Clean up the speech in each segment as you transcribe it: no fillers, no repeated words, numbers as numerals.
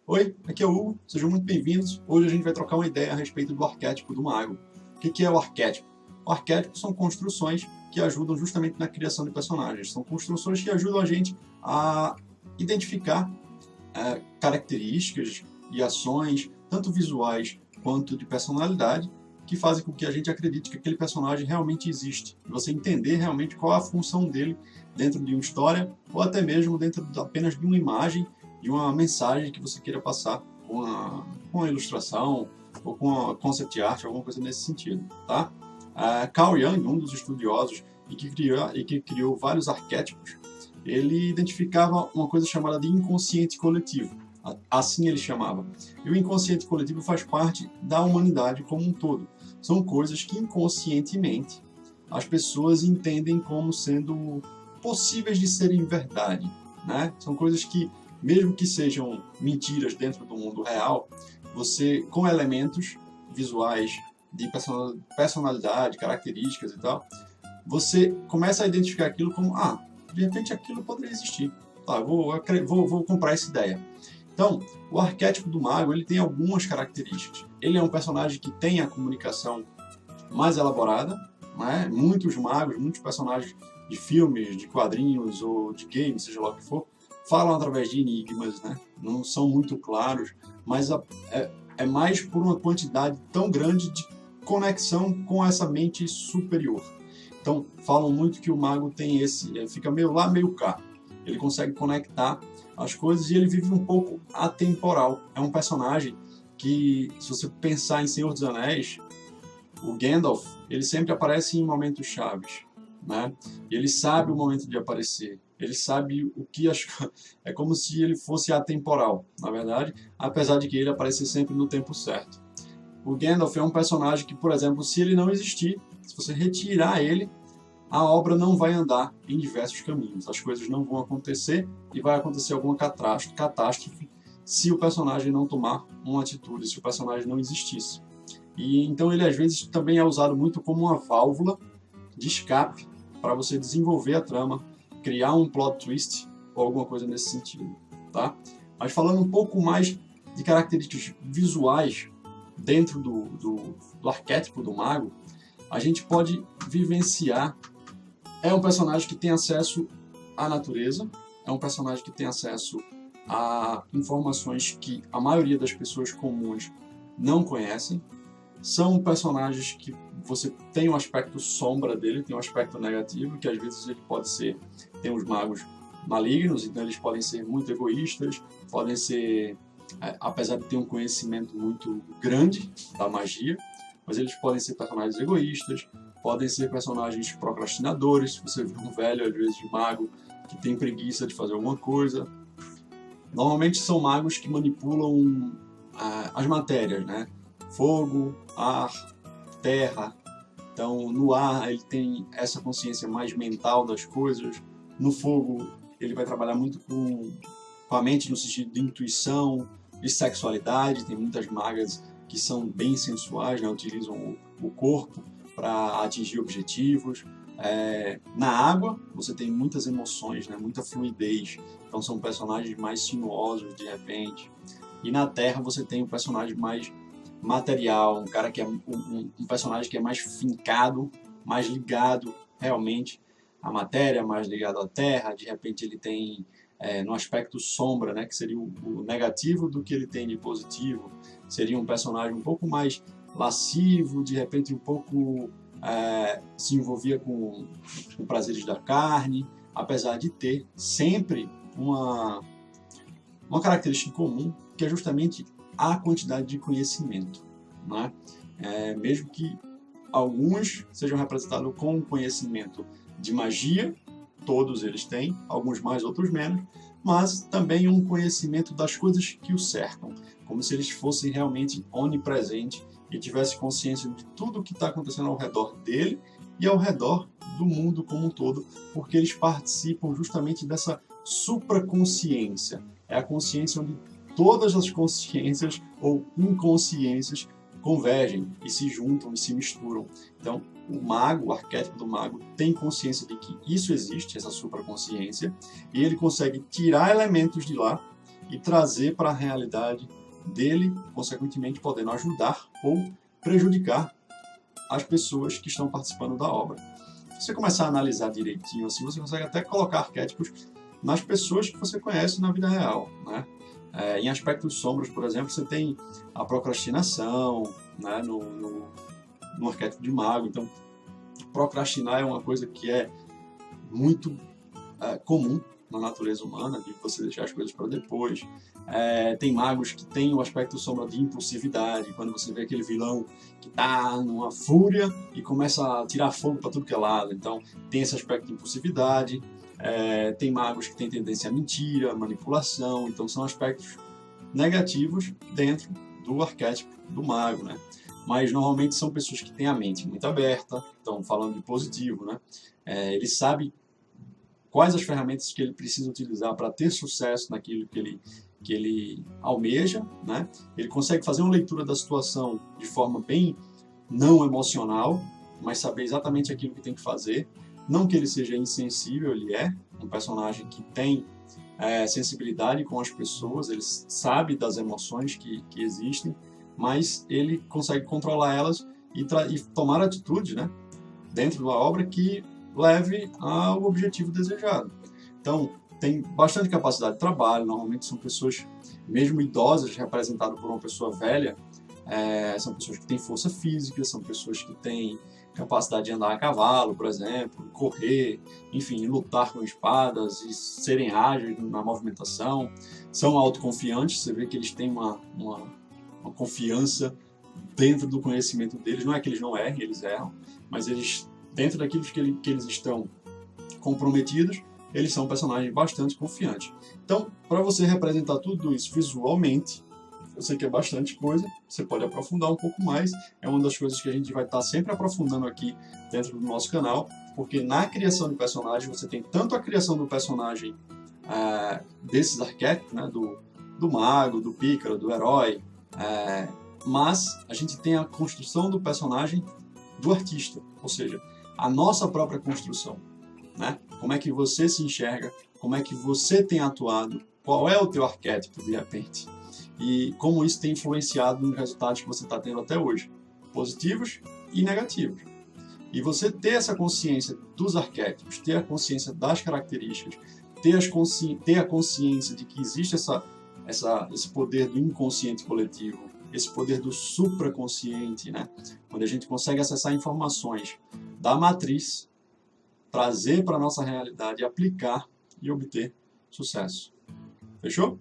Oi, aqui é o Hugo, sejam muito bem-vindos. Hoje a gente vai trocar uma ideia a respeito do arquétipo do mago. O que é o arquétipo? O arquétipo são construções que ajudam justamente na criação de personagens. São construções que ajudam a gente a identificar características e ações, tanto visuais quanto de personalidade, que fazem com que a gente acredite que aquele personagem realmente existe. E você entender realmente qual é a função dele dentro de uma história, ou até mesmo dentro apenas de uma imagem, de uma mensagem que você queira passar com a ilustração, ou com a concept art, alguma coisa nesse sentido. Tá? Carl Jung, um dos estudiosos e que criou vários arquétipos, ele identificava uma coisa chamada de inconsciente coletivo. Assim ele chamava. E o inconsciente coletivo faz parte da humanidade como um todo. São coisas que inconscientemente as pessoas entendem como sendo possíveis de serem verdade, né? São coisas que, mesmo que sejam mentiras dentro do mundo real, você, com elementos visuais de personalidade, características e tal, você começa a identificar aquilo como, de repente aquilo poderia existir. Tá, vou comprar essa ideia. Então, o arquétipo do mago ele tem algumas características. Ele é um personagem que tem a comunicação mais elaborada, né? Muitos magos, muitos personagens de filmes, de quadrinhos ou de games, seja lá o que for, falam através de enigmas, né? Não são muito claros, mas é mais por uma quantidade tão grande de conexão com essa mente superior. Então, falam muito que o mago tem fica meio lá, meio cá. Ele consegue conectar as coisas e ele vive um pouco atemporal. É um personagem que, se você pensar em Senhor dos Anéis, o Gandalf, ele sempre aparece em momentos chaves, né? E ele sabe o momento de aparecer. Ele sabe o que é como se ele fosse atemporal, na verdade, apesar de que ele aparecer sempre no tempo certo. O Gandalf é um personagem que, por exemplo, se ele não existir, se você retirar ele, a obra não vai andar em diversos caminhos. As coisas não vão acontecer e vai acontecer alguma catástrofe se o personagem não tomar uma atitude, se o personagem não existisse. E então ele às vezes também é usado muito como uma válvula de escape para você desenvolver a trama, criar um plot twist ou alguma coisa nesse sentido, tá? Mas falando um pouco mais de características visuais dentro do arquétipo do mago, a gente pode vivenciar. É um personagem que tem acesso à natureza, é um personagem que tem acesso a informações que a maioria das pessoas comuns não conhecem. São personagens que você tem um aspecto sombra dele, tem um aspecto negativo, que às vezes ele pode ser... Tem os magos malignos, então eles podem ser muito egoístas, podem ser, apesar de ter um conhecimento muito grande da magia, mas eles podem ser personagens egoístas, podem ser personagens procrastinadores, se você vê um velho, às vezes, de mago, que tem preguiça de fazer alguma coisa. Normalmente são magos que manipulam as matérias, né? Fogo, ar, terra. Então, no ar, ele tem essa consciência mais mental das coisas. No fogo, ele vai trabalhar muito com a mente no sentido de intuição, de sexualidade. Tem muitas magas que são bem sensuais, né? Utilizam o corpo para atingir objetivos. Na água, você tem muitas emoções, né? Muita fluidez. Então, são personagens mais sinuosos, de repente. E na terra, você tem um personagem mais material, um cara que é um personagem que é mais fincado, mais ligado realmente à matéria, mais ligado à terra. De repente ele tem no aspecto sombra, né, que seria o negativo do que ele tem de positivo. Seria um personagem um pouco mais lascivo, de repente um pouco se envolvia com prazeres da carne, apesar de ter sempre uma característica em comum, que é justamente a quantidade de conhecimento, né? Mesmo que alguns sejam representados com conhecimento de magia, todos eles têm, alguns mais, outros menos, mas também um conhecimento das coisas que o cercam, como se eles fossem realmente onipresentes e tivessem consciência de tudo o que está acontecendo ao redor dele e ao redor do mundo como um todo, porque eles participam justamente dessa supraconsciência. É a consciência onde todas as consciências ou inconsciências convergem e se juntam e se misturam. Então, o mago, o arquétipo do mago, tem consciência de que isso existe, essa supraconsciência, e ele consegue tirar elementos de lá e trazer para a realidade dele, consequentemente podendo ajudar ou prejudicar as pessoas que estão participando da obra. Se você começar a analisar direitinho, assim, você consegue até colocar arquétipos nas pessoas que você conhece na vida real, né? Em aspectos sombras, por exemplo, você tem a procrastinação, né, no arquétipo de mago. Então, procrastinar é uma coisa que é muito comum na natureza humana, de você deixar as coisas para depois. Tem magos que têm o aspecto sombra de impulsividade, quando você vê aquele vilão que está numa fúria e começa a tirar fogo para tudo que é lado. Então, tem esse aspecto de impulsividade. Tem magos que têm tendência à mentira, à manipulação. Então, são aspectos negativos dentro do arquétipo do mago, né? Mas normalmente são pessoas que têm a mente muito aberta. Então, falando de positivo, né? Ele sabe quais as ferramentas que ele precisa utilizar para ter sucesso naquilo que ele almeja, né? Ele consegue fazer uma leitura da situação de forma bem não emocional, mas saber exatamente aquilo que tem que fazer. Não que ele seja insensível, ele é um personagem que tem sensibilidade com as pessoas, ele sabe das emoções que existem, mas ele consegue controlar elas e tomar atitude, né, dentro da obra que leve ao objetivo desejado. Então, tem bastante capacidade de trabalho, normalmente são pessoas, mesmo idosas, representadas por uma pessoa velha, são pessoas que têm força física, são pessoas que têm capacidade de andar a cavalo, por exemplo, correr, enfim, lutar com espadas e serem ágeis na movimentação. São autoconfiantes, você vê que eles têm uma confiança dentro do conhecimento deles. Não é que eles não errem, eles erram, mas eles, dentro daquilo que eles estão comprometidos, eles são personagens bastante confiantes. Então, para você representar tudo isso visualmente, eu sei que é bastante coisa, você pode aprofundar um pouco mais, é uma das coisas que a gente vai estar sempre aprofundando aqui dentro do nosso canal, porque na criação de personagem você tem tanto a criação do personagem desses arquétipos, né, do mago, do pícaro, do herói, mas a gente tem a construção do personagem do artista, ou seja, a nossa própria construção, né? Como é que você se enxerga, como é que você tem atuado, qual é o teu arquétipo de repente, e como isso tem influenciado nos resultados que você está tendo até hoje, positivos e negativos. E você ter essa consciência dos arquétipos, ter a consciência das características, ter a consciência de que existe esse poder do inconsciente coletivo, esse poder do supraconsciente, né? Onde a gente consegue acessar informações da matriz, trazer para a nossa realidade, aplicar e obter sucesso. Fechou?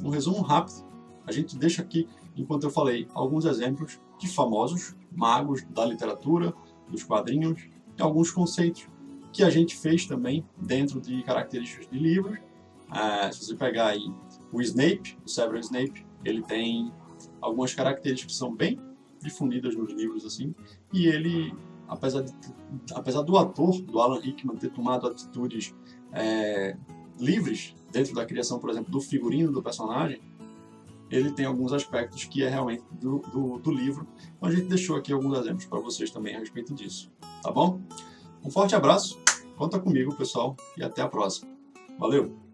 Um resumo rápido. A gente deixa aqui, enquanto eu falei, alguns exemplos de famosos magos da literatura, dos quadrinhos, e alguns conceitos que a gente fez também dentro de características de livros. Se você pegar aí o Snape, o Severus Snape, ele tem algumas características que são bem difundidas nos livros, assim, e ele, apesar do ator, do Alan Rickman, ter tomado atitudes livres dentro da criação, por exemplo, do figurino do personagem, ele tem alguns aspectos que é realmente do livro. Então a gente deixou aqui alguns exemplos para vocês também a respeito disso, tá bom? Um forte abraço, conta comigo, pessoal, e até a próxima. Valeu!